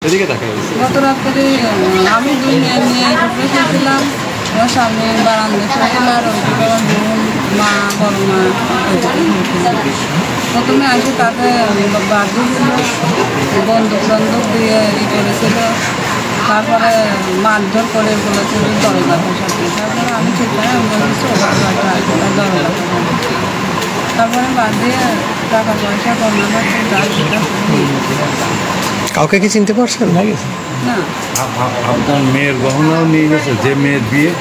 গত রাত্রে আমি 2 মেয়ে নিয়ে এসেছিলাম। আমার সামনে বারান্দা ছিল আর ওইদিকে আমার বোন, মা, বড় মা প্রথমে আসে তাকে বাড়ি ছিল, বন্দুক দিয়ে করেছিল। তারপরে মারধর করে বলেছিল দরজা বসাতে। তারপরে আমি ঠিক করে আমি বলেছি দরজা, তারপরে বাদ দিয়ে টাকা পয়সা কমানো কাউকে কি চিনতে পারছেন? না। আপনার মেয়ের গহনাও নিয়ে গেছে? যে মেয়ের বিয়ে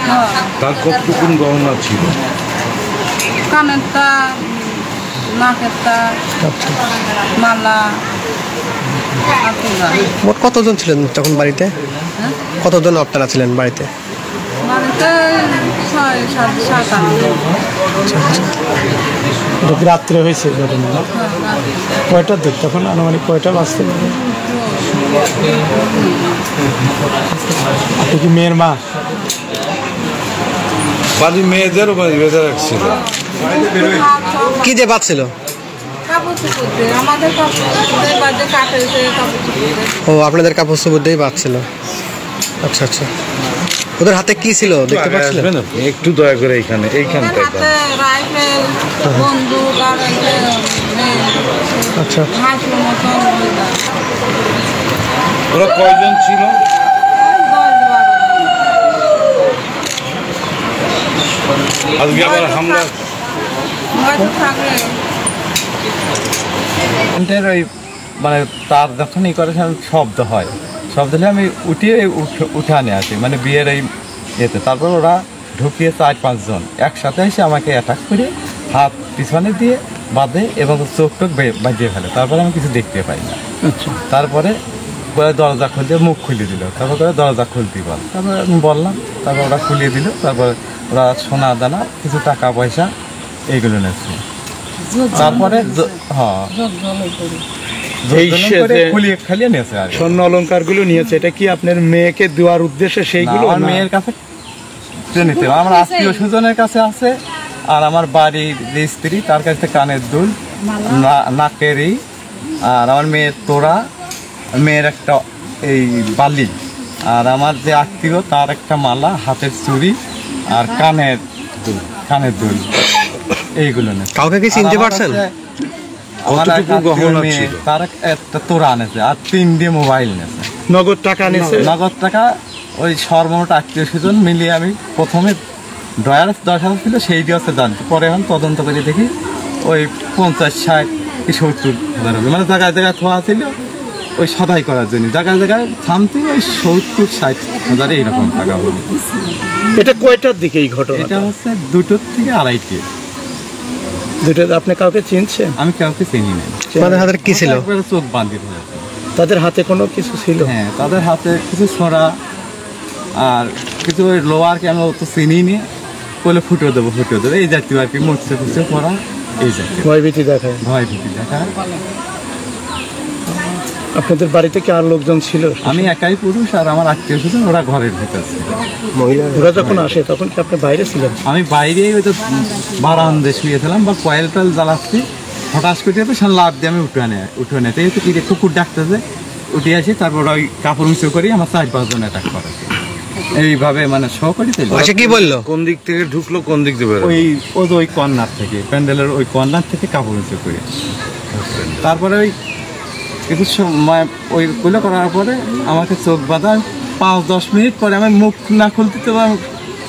তার কতটুকুন গহনা ছিল? কানেরটা, নাকেরটা, মালা। মোট কতজন ছিলেন তখন বাড়িতে? কতজন আপনারা ছিলেন বাড়িতে? বাড়িতে 6-7 রাত্রে হয়েছে ঘটনা। কয়টার দিক তখন? আনুমানিক কয়টা বাজতে পারে? আপনি কি মেয়ের মা? বাড়ির মেয়েদেরও বেঁধে রাখছিল। কি যে বাজছিল? ও, আপনাদের কাপড় চোপড় দিয়েই বাজছিল। আচ্ছা আচ্ছা। ওদের হাতে কি ছিল দেখতে পাচ্ছিলেন? একটু দয়া করে এইখানটা। আচ্ছা, ওরা কয়জন ছিল? আজকে আবার হামলা ওই মানে তার যখন করে শব্দ হয়, শব্দ হলে আমি উঠানে আসি মানে বিয়ের এই ইয়েতে। তারপর ওরা ঢুকিয়ে 4-5 জন একসাথে এসে আমাকে অ্যাটাক করে হাত পিছনে দিয়ে বাঁধে এবং চোখ টোক বাজিয়ে ফেলে। তারপরে আমি কিছু দেখতে পাই না। তারপরে দরজা খুলতে মুখ খুলিয়ে দিল। তারপরে দরজা খুলতে বল, তারপরে আমি বললাম, তারপর ওরা খুলিয়ে দিল। তারপরে ওরা সোনা দানা কিছু টাকা পয়সা এইগুলো নিচ্ছে। তারপরে স্বর্ণ অলঙ্কার গুলো নিয়েছে। এটা কি আপনার মেয়েকে দেওয়ার উদ্দেশ্যে? সেইগুলো আমার মেয়ের কাছে নিতে, আমার আত্মীয় স্বজনের কাছে আছে। আর আমার বাড়ির যে স্ত্রী তার কাছে কানের দুল, নাকেরই, আর আমার মেয়ের তোড়া, মেয়ের একটা এই বালি, আর আমার যে আত্মীয় তার একটা মালা, হাতের চুড়ি আর কানের দুল, এইগুলো নেই। কাউকে কি চিনতে পারছেন? তার একটা তোড়া এনেছে আর 3 দিয়ে মোবাইল নেছে। নগদ টাকা নিয়েছে? নগদ টাকা ওই সর্বমোট আত্মীয় স্বজন মিলিয়ে আমি প্রথমে 10,000 ছিল, সেই দিয়ে হচ্ছে জানতে। পরে এখন তদন্ত করে দেখি ওই 50, 60 কি 70 হাজার হবে। মানে জায়গায় জায়গায় থোয়া ছিল ওই সদাই করার জন্য, জায়গায় জায়গায় সামথিং ওই 70-60 হাজার এইরকম টাকা হবে। এটা কয়টার দিকে এই ঘটনা? এটা হচ্ছে 2টোর থেকে 2:30। দুটো। আপনি কাউকে চিনছেন? আমি কাউকে চিনি না। তাদের হাতে কি ছিল? চোখ বাঁধিয়ে হয়েছে। তাদের হাতে কোনো কিছু ছিল? হ্যাঁ, তাদের হাতে কিছু ছোড়া আর কিছু ওই লোয়ার কে আমি অত চিনি নিয়ে বলে ফুটো দেবো এই জাতীয় আর কি, মরছে ফুটছে পড়া এই জাতীয় ভয়ভীতি দেখায়। আপনাদের বাড়িতে কি আর লোকজন ছিল? আমি একাই পুরুষ আর আমার আত্মীয় স্বজন ওরা ঘরের ভিতর ছিল। ওরা যখন আসে তখন কি আপনি বাইরে ছিলেন? আমি বাইরেই হয়তো বারান্দে শুয়েছিলাম বা কয়েল টয়েল জ্বালাচ্ছি। হঠাৎ করে সে লাভ দিয়ে আমি উঠে নেতে কি কুকুর ডাকতেছে, উঠে আসি। তারপর ওই কাপড় উঁচু করি আমার 4-5 জন অ্যাটাক করে এইভাবে, মানে শো করি। কি বললো? কোন দিক থেকে ঢুকলো, কোন দিক থেকে? ওই কর্নার থেকে, প্যান্ডেলের ওই কর্নার থেকে কাপড় উঁচু করি। তারপরে ওই কিছু সময় ওইগুলো করার পরে আমাকে চোখ বাঁধা 5-10 মিনিট পরে আমি মুখ না খুলতে তো আমি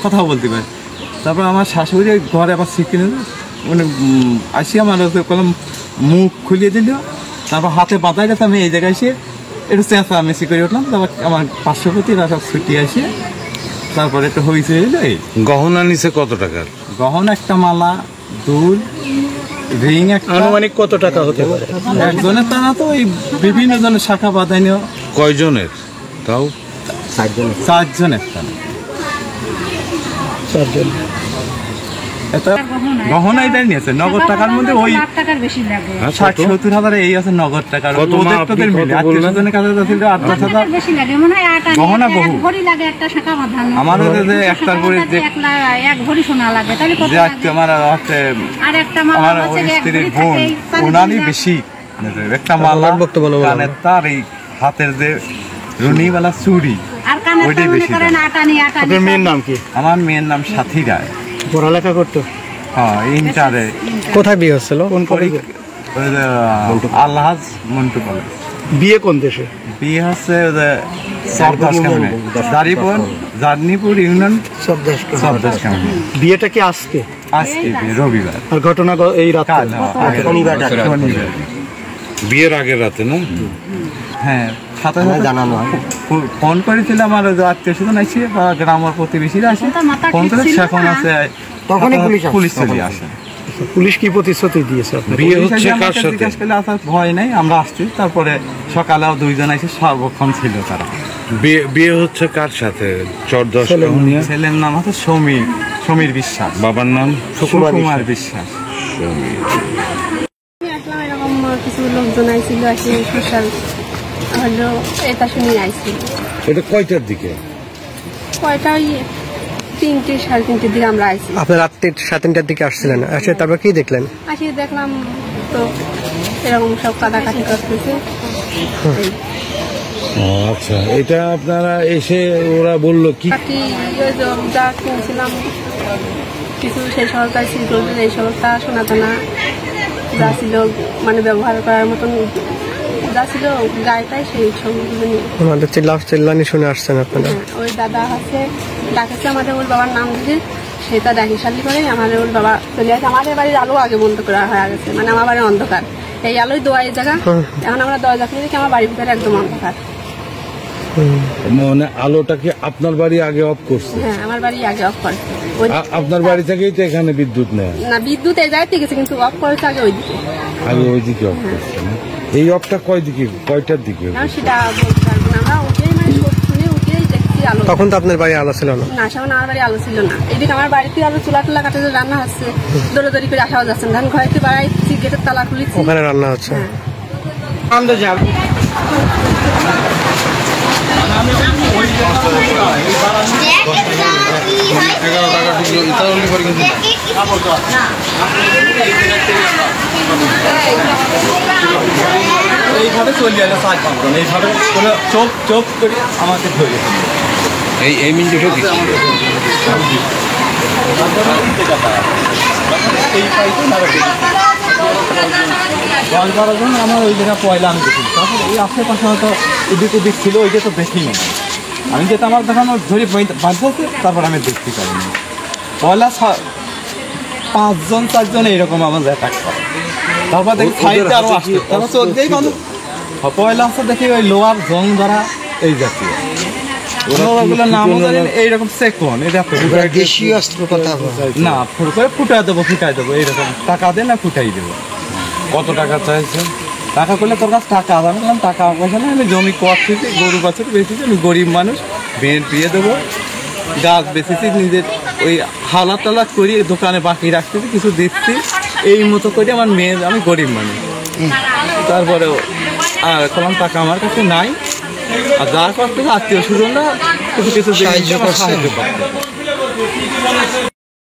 কথাও বলতে পারি। তারপর আমার শাশুড়ি ওই ঘরে আবার শিখিয়ে মানে আসি আমার কলম মুখ খুলিয়ে দিল। তারপর হাতে বাঁধাই গেছে। আমি এই জায়গায় এসে একটু চেঁচামেচি করে উঠলাম। তারপর আমার পার্শ্ববর্তীরা সব ছুটি আসে। তারপরে একটু হয়েছে এই গহনা নিচে কত টাকার? গহনা একটা মালা, দুল, রিং। আনুমানিক কত টাকা হতে পারে? একজনের তা না তো, ওই বিভিন্ন জনের শাখা বাঁধাইনি। কয়জনের তাও? 4 জন একটা। 4 জন। এটা গহনা এটাই নিয়েছে নগদ টাকার মধ্যে। ওই 60-70 হাজার এই আছে নগদ টাকার। ওদের মিলে আত্মীয় স্বজনের কাছে ছিল 8-10 হাজার। গহনা বহু আমাদের যে একটার পরে যে আমার হচ্ছে আমার ওই স্ত্রীর বোন, ওনারই বেশি। একটা মালা, কানের তার, এই হাতের যে রুনিওয়ালা চুরি ওইটাই বেশি দাম। আপনার মেয়ের নাম কি? আমার মেয়ের নাম সাথী রায়। পড়ালেখা করতো? হ্যাঁ, ইন্টারে। কোথায় বিয়ে হচ্ছিল? কোন কলেজে? আল্লাহাজ মন্টু কলেজ। বিয়ে কোন দেশে? বিয়ে হচ্ছে জাদনিপুর ইউনিয়ন সরদাস কামিনী। বিয়েটা কি আজকে? আজকে বিয়ে, রবিবার। আর ঘটনা এই রাত? শনিবার। বিয়ের আগের রাতে না? হ্যাঁ, সাথে সাথে জানানো ফোন করেছিল আমার আত্মীয় স্বজন আসে বা গ্রামের প্রতিবেশীরা আসে, ফোন করে সেখন আছে তখনই পুলিশ চলে আসে। পুলিশ কি প্রতিশ্রুতি দিয়েছে? বিয়ে হচ্ছে কার সাথে? জিজ্ঞাসা করলে আসার ভয় নেই, আমরা আসছি। তারপরে সকালেও দুইজন এসে সর্বক্ষণ ছিল তারা। বিয়ে হচ্ছে কার সাথে? চরদশ। ছেলের নাম হচ্ছে সমীর বিশ্বাস, বাবার নাম সুকুমার বিশ্বাস। আসলাম, এরকম কিছু লোকজন আইছিল, আসে সোশ্যাল হলো এটা শুনে আইছিল। এটা কয়টার দিকে? কয়টা ওই 3টে, 3:30 দিকে আমরা আইছি। আপনার রাত্রি 3:30টার দিকে আসছিলেন, এসে তারপর কি দেখলেন? আসি দেখলাম তো এরকম সব কাটাকাটি করতেছে। আচ্ছা, এটা আপনারা এসে ওরা বললো কি? বাকি ওই যা কিনছিলাম কিছু সেই সরকার ছিল, এই সবটা শোনাতো না। যা ছিল মানে ব্যবহার করার মতন যা ছিল গায়েটাই, সেই সবগুলো নিয়ে আমাদের চিল্লানি শুনে আসছেন আপনারা? ওই দাদা আছে ডাকেছে আমাদের, ওর বাবার নাম দিয়ে সেটা ডাকিশালি করে আমাদের ওর বাবা চলে আসে। আমাদের বাড়ির আলো আগে বন্ধ করা হয়ে গেছে, মানে আমার বাড়ির অন্ধকার, এই আলোয় দোয়া এই জায়গা। এখন আমরা দরজা খুলে দেখি আমার বাড়ির ভিতরে একদম অন্ধকার। মানে আলোটা কি আপনার বাড়ি আগে অফ করছে? হ্যাঁ, আমার বাড়ি আগে অফ করছে। আপনার বাড়ি থেকেই তো এখানে বিদ্যুৎ নেয় না, বিদ্যুৎ এই জায়গাতে গেছে কিন্তু অফ করেছে আগে ওইদিকে। আগে ওইদিকে অফ করছে না? এই অফটা কয়টার দিকে? সেটা বলতে পারবো না, আমরা উঠেই মানে শুনে উঠেই দেখছি আলো। তখন তো আপনার বাড়ি আলো ছিল না? না, সেমন আমার বাড়ি আলো ছিল না। এদিকে আমার বাড়িতে আলো, চুলা টুলা কাটে রান্না হচ্ছে, দৌড়াদৌড়ি করে আসাও যাচ্ছে না। ঘরেতে বাড়াইছি, গেটের তালা খুলেছি, ওখানে রান্না হচ্ছে। এইভাবে চলে গেল 4-5 জন, এইভাবে চোপ করে আমাকে ধরে এই মিনিটও কি? আমার ওই জায়গা পয়লা আমি দেখি। তারপরে এই আশেপাশে হয়তো এদিক ওদিক ছিল, ওইটা তো দেখিনি। আমি যেটা আমার দেখা আমার ধরে বাঁধতে, তারপর আমি দেখতে পারিনি। পয়লা 5-4 জন এইরকম আমার অ্যাটাক করে। তারপর দেখি সাইডে আরো আসছে, তারপর চোখ দিয়েই বন্ধ। পয়লা আসতে দেখি ওই লোহার জং ধরা এই জাতীয় ওগুলোর নামও জানেন, এইরকম সেকন। এটা দেশীয় অস্ত্র কথা না, ফুটাই দেবো এইরকম টাকা দেন না, ফুটাই দেবো। কত টাকা চাইছে? টাকা করলে তোর কাছে টাকা আমি বললাম টাকা পয়সা না, আমি জমি করতেছি, গরু বাছুর বেঁচেছি, আমি গরিব মানুষ, বিয়ে দেবো, গাছ বেঁচেছি, নিজের ওই হালাত টালাত করি, দোকানে বাকি রাখতেছি, কিছু দিচ্ছি, এই মতো করে আমার মেয়ে, আমি গরিব মানুষ। তারপরেও আর বললাম টাকা আমার কাছে নাই, আর যা করতেছে আত্মীয় স্বজনরা কিছু সাহায্য করছে।